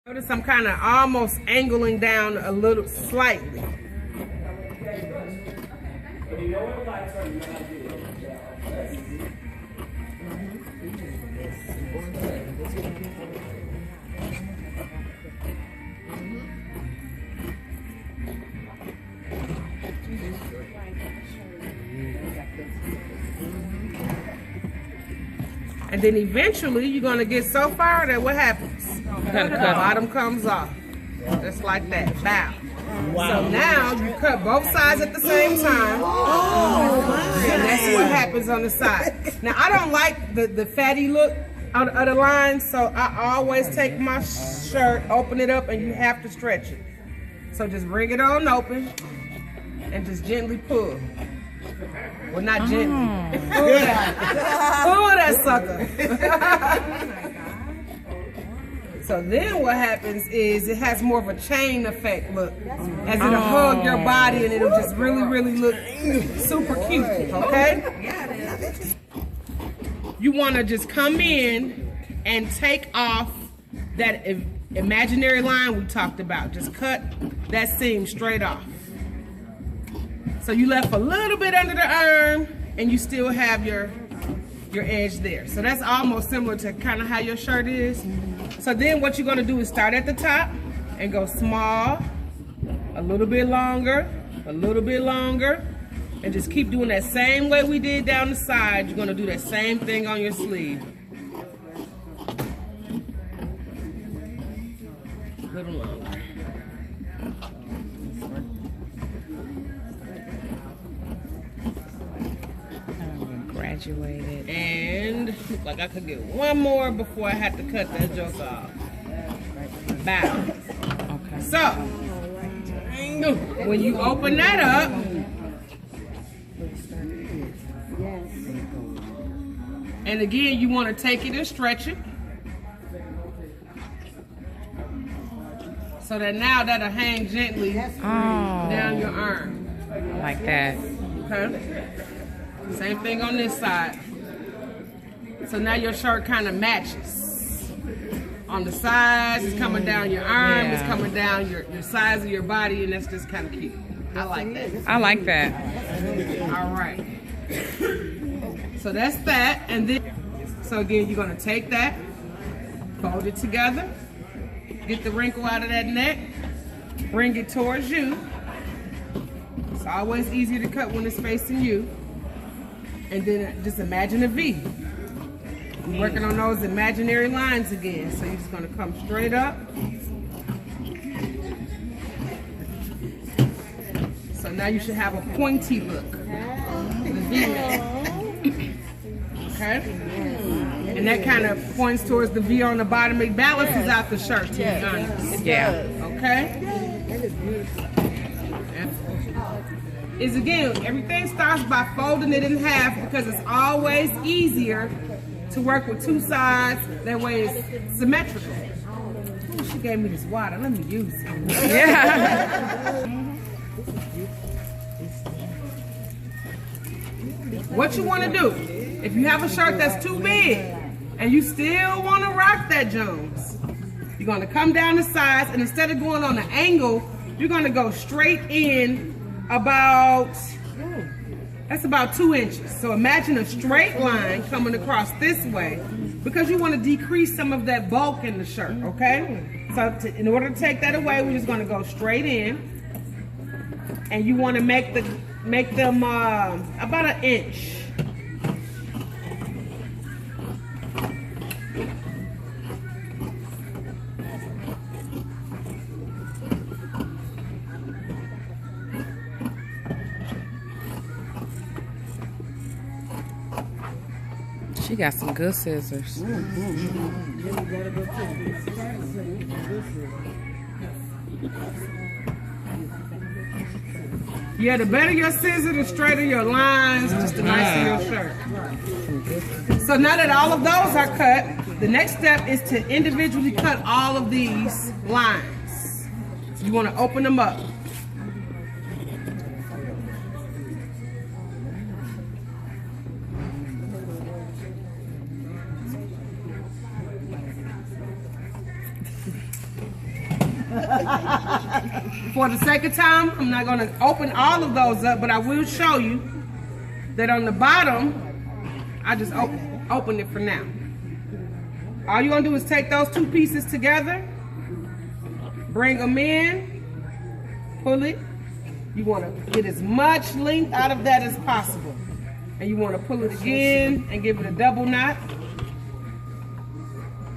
Notice I'm kind of almost angling down a little slightly. And then eventually you're gonna get so far that what happens? The bottom comes off. Just like that. Bow. Wow. So now you cut both sides at the same time. Oh, and that's what happens on the side. Now I don't like the fatty look of the line, so I always take my shirt, open it up, and you have to stretch it. So just bring it on open and just gently pull. Well, not gently. Pull that sucker. So then what happens is it has more of a chain effect look, as it'll hug your body and it'll just really look super cute, okay? You want to just come in and take off that imaginary line we talked about. Just cut that seam straight off. So you left a little bit under the arm and you still have your edge there. So that's almost similar to kind of how your shirt is. So then what you're gonna do is start at the top and go small, a little bit longer, and just keep doing that same way we did down the side. You're gonna do that same thing on your sleeve. A little longer. Graduated. And look like I could get one more before I had to cut that joke off. Bow. Okay. So, when you open that up, and again, you want to take it and stretch it. So that now that'll hang gently down your arm. Like that. Okay. Same thing on this side. So now your shirt kind of matches. On the sides, it's coming down your arm, it's coming down your size of your body, and that's just kind of cute. I like that. I like that. All right. So that's that, and then, so again, you're gonna take that, fold it together, get the wrinkle out of that neck, bring it towards you. It's always easier to cut when it's facing you. And then just imagine a V. We're working on those imaginary lines again. So you're just gonna come straight up. So now you should have a pointy look. The V neck. Okay? And that kind of points towards the V on the bottom. It balances out the shirt, to be honest. Yeah. Okay? That is beautiful. Is again, everything starts by folding it in half because it's always easier to work with two sides. That way it's symmetrical. Ooh, she gave me this water. Let me use it. Yeah. What you want to do, if you have a shirt that's too big and you still want to rock that Jones, you're going to come down the sides, and instead of going on an angle, you're going to go straight in that's about 2 inches. So imagine a straight line coming across this way because you want to decrease some of that bulk in the shirt, okay? So in order to take that away, we're just going to go straight in, and you want to make them about 1 inch. She got some good scissors. Yeah, the better your scissors, the straighter your lines, just the nicer your shirt. So now that all of those are cut, the next step is to individually cut all of these lines. So you want to open them up. For the second time, I'm not gonna open all of those up, but I will show you that on the bottom, I just open it for now. All you're gonna do is take those two pieces together, bring them in, pull it. You wanna get as much length out of that as possible. And you wanna pull it again and give it a double knot.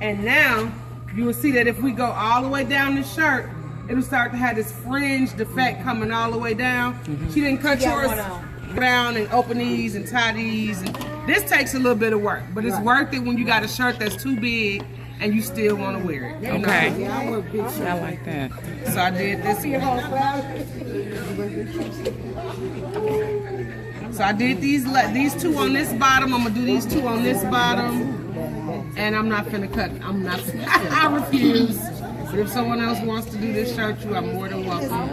And now, you will see that if we go all the way down the shirt, it'll start to have this fringed effect coming all the way down. She didn't cut yours down and open these and tie these. And this takes a little bit of work, but it's worth it when you got a shirt that's too big and you still want to wear it. Okay. I like that. So I did this. So I did these two on this bottom. I'm gonna do these two on this bottom. And I'm not finna cut. I'm not. I refuse. But if someone else wants to do this shirt, you are more than welcome.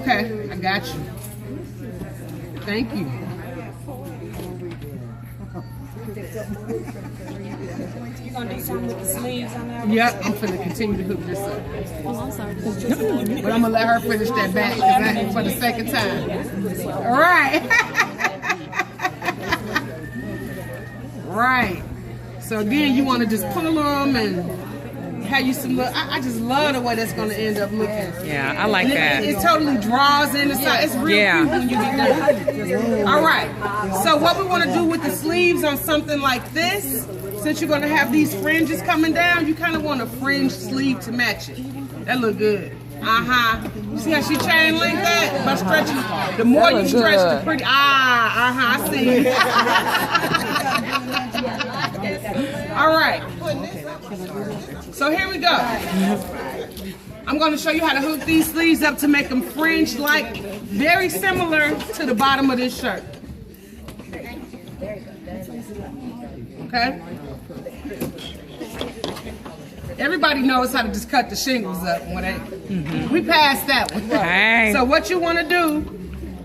Okay, I got you. Thank you. You gonna do something with the sleeves on there? Yep, I'm finna continue to hook this up. Oh, I'm sorry. But I'm gonna let her finish that back for the second time. All right. Right. So again, you want to just pull them and have you some look. I just love the way that's going to end up looking. Yeah, I like that. It totally draws in the side. It's real cute when you get done. All right. So what we want to do with the sleeves on something like this, since you're going to have these fringes coming down, you kind of want a fringe sleeve to match it. That look good. You see how she chain link that? By stretching. The more you stretch, the pretty. I see. All right. So here we go. I'm going to show you how to hook these sleeves up to make them fringe like, very similar to the bottom of this shirt. Okay? Everybody knows how to just cut the shingles up when we passed that one. Dang. So what you want to do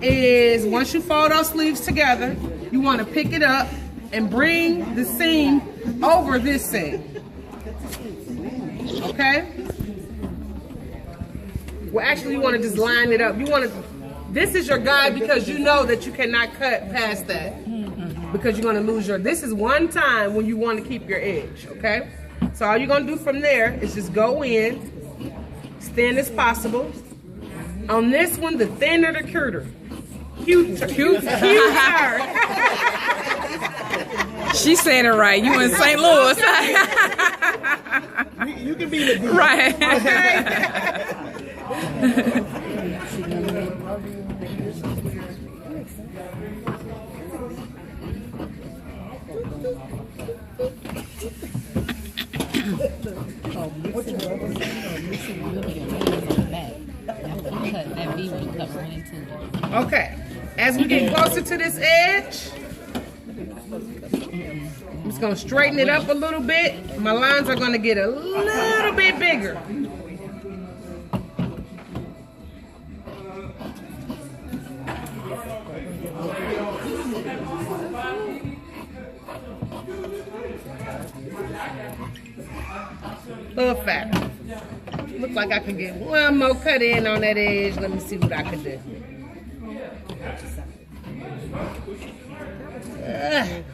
is, once you fold those sleeves together, you want to pick it up and bring the seam over this seam. Okay? Well, actually, you want to just line it up. You want to. This is your guide because you know that you cannot cut past that because you're going to lose your. This is one time when you want to keep your edge. Okay? So all you're going to do from there is just go in, as thin as possible. On this one, the thinner the cuter. Cuter. She said it right. You in St. Louis. You can be the Right. Okay, as we get closer to this edge, I'm just gonna straighten it up a little bit. My lines are gonna get a little bit bigger. Little fat. Look like I could get one more cut in on that edge. Let me see what I can do.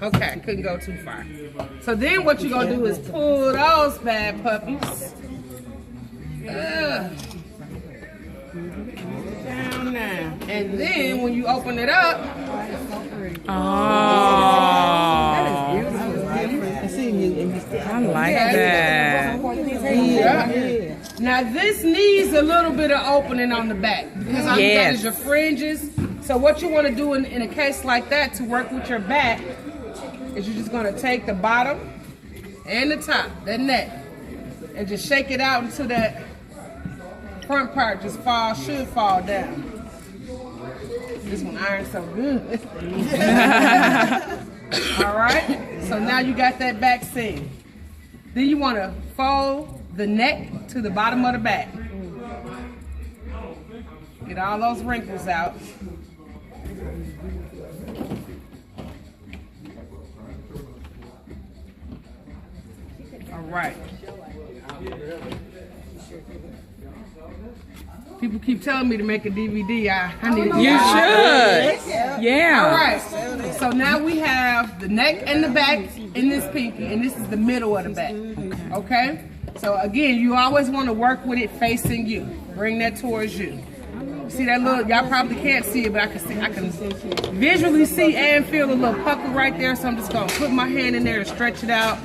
Okay, I couldn't go too far. So then what you're gonna do is pull those bad puppies down now. And then when you open it up, Oh, I like that. yeah. Now this needs a little bit of opening on the back because that is your fringes. So what you want to do in a case like that to work with your back is you're just going to take the bottom and the top, that neck, and just shake it out until that front part just should fall down. This one ironed so good. All right, so now you got that back seam. Then you want to fold the neck to the bottom of the back. Get all those wrinkles out. All right. People keep telling me to make a DVD. I need to. You should. Yeah. All right. So now we have the neck and the back in this pinky, and this is the middle of the back. Okay? So again, you always want to work with it facing you. Bring that towards you. See that little, y'all probably can't see it, but I can visually see and feel a little pucker right there. So I'm just gonna put my hand in there and stretch it out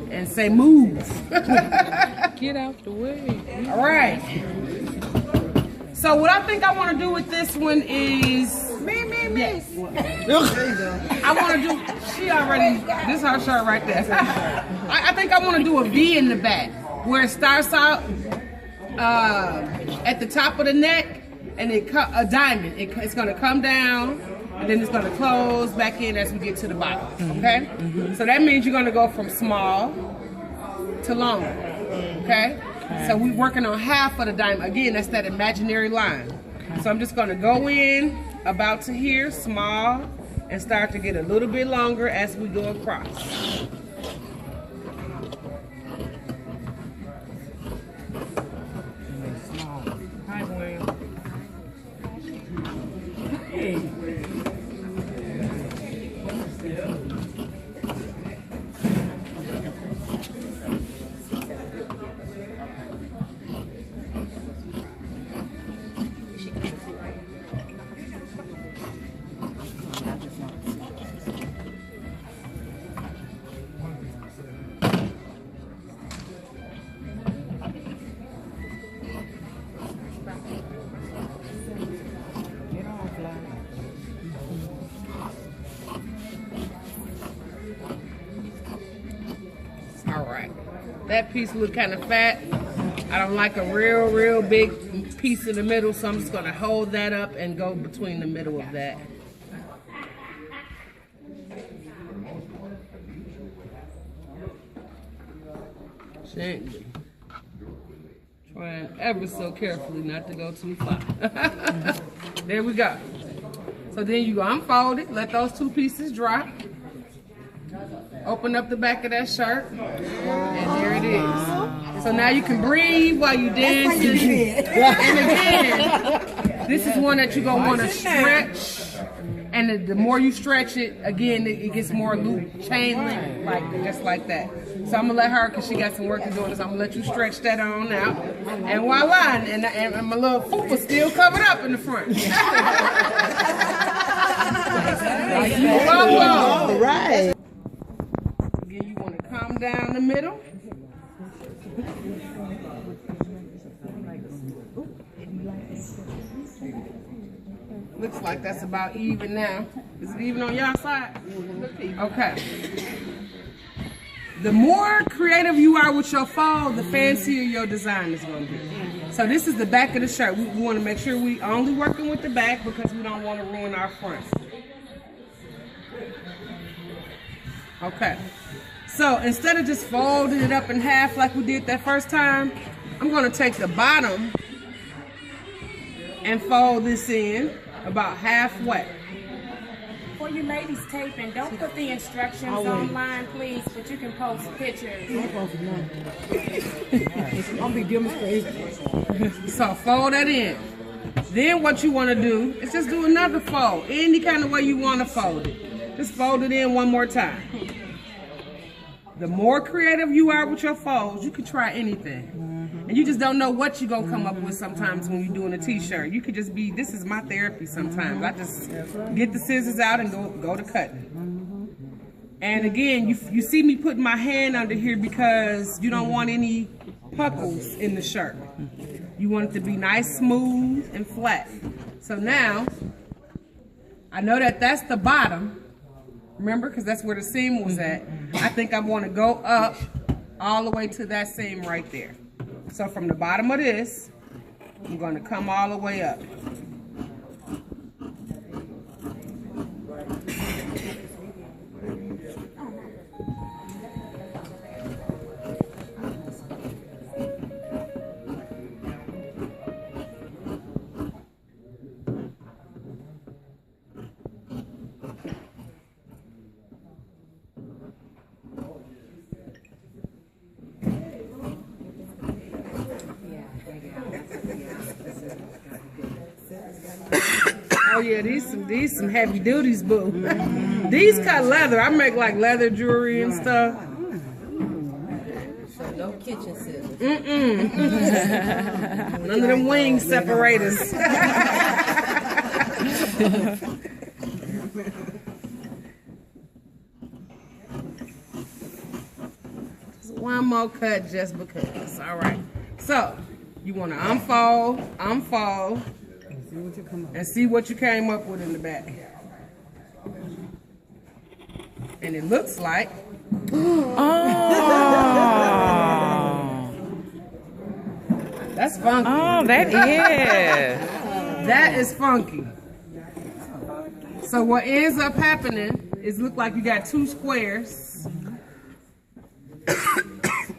and say move. Get out the way. All right. So what I think I want to do with this one is yes. I want to do. She already. This is her shirt right there. I think I want to do a V in the back where it starts out at the top of the neck and a diamond. It's going to come down and then it's going to close back in as we get to the bottom. Okay. So that means you're going to go from small to long. Okay. So we're working on half of the diamond. Again, that's that imaginary line. So I'm just going to go in about to here, small, and start to get a little bit longer as we go across. Hi, William. That piece look kind of fat. I don't like a real big piece in the middle, so I'm just gonna hold that up and go between the middle of that. Gently. Trying ever so carefully not to go too far. There we go. So then you unfold it, let those two pieces drop. Open up the back of that shirt, and there it is. So now you can breathe while you dance. And again, this is one that you're gonna want to stretch. And the more you stretch it, again, it gets more loop, chain link, like just like that. So I'm gonna let her, cause she got some work to do on this. I'm gonna let you stretch that on out, and voila, and my little fupa still covered up in the front. All right. Again, you want to come down the middle. Looks like that's about even now. Is it even on y'all side? Okay. The more creative you are with your fold, the fancier your design is going to be. So this is the back of the shirt. We want to make sure we only working with the back because we don't want to ruin our front. Okay. So instead of just folding it up in half like we did that first time, I'm going to take the bottom and fold this in about halfway. For you ladies taping, don't put the instructions online, please, but you can post pictures. I'll be demonstrating. So fold that in. Then what you want to do is just do another fold. Any kind of way you want to fold it. Just fold it in one more time. The more creative you are with your folds, you can try anything. And you just don't know what you're going to come up with sometimes when you're doing a t-shirt. You could just be, this is my therapy sometimes. I just get the scissors out and go to cutting. And again, you see me putting my hand under here because you don't want any puckles in the shirt. You want it to be nice, smooth, and flat. So now, I know that that's the bottom. Remember, because that's where the seam was at. I think I want to go up all the way to that seam right there. So from the bottom of this, I'm going to come all the way up. Oh yeah, these some heavy duties, boo. These cut leather. I make like leather jewelry and stuff. No kitchen scissors. None of them wing separators. One more cut just because. All right. So you want to unfold, and see what you came up with in the back. And it looks like. Oh. That's funky. Oh, that is. That is funky. So what ends up happening is look like you got two squares.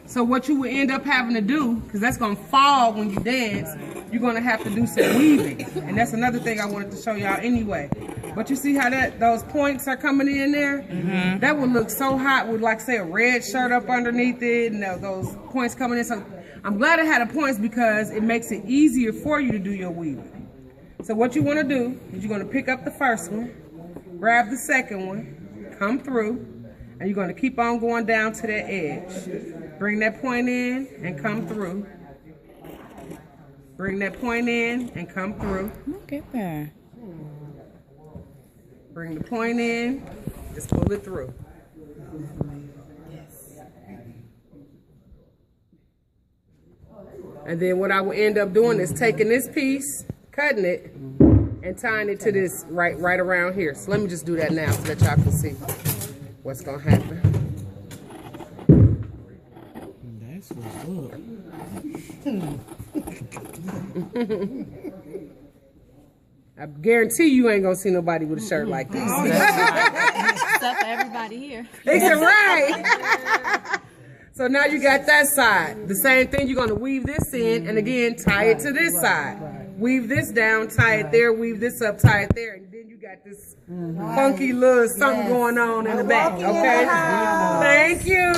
So what you would end up having to do, because that's going to fall when you dance, you're going to have to do some weaving. And that's another thing I wanted to show y'all anyway. But you see how those points are coming in there? Mm-hmm. That would look so hot with, like, say, a red shirt up underneath it and those points coming in. So I'm glad I had the points because it makes it easier for you to do your weaving. So what you want to do is you're going to pick up the first one, grab the second one, come through, and you're going to keep on going down to that edge. Bring that point in and come through. Bring that point in and come through. Look at that. Bring the point in, just pull it through. And then what I will end up doing is taking this piece, cutting it, and tying it to this right around here. So let me just do that now so that y'all can see what's gonna happen. That's what's up. I guarantee you ain't gonna see nobody with a shirt like this. Except for everybody here. It's right. So now you got that side. The same thing, you're gonna weave this in and again tie it to this side. Weave this down, tie it there, weave this up, tie it there, and then you got this funky little something going on in the back. Okay? Thank you.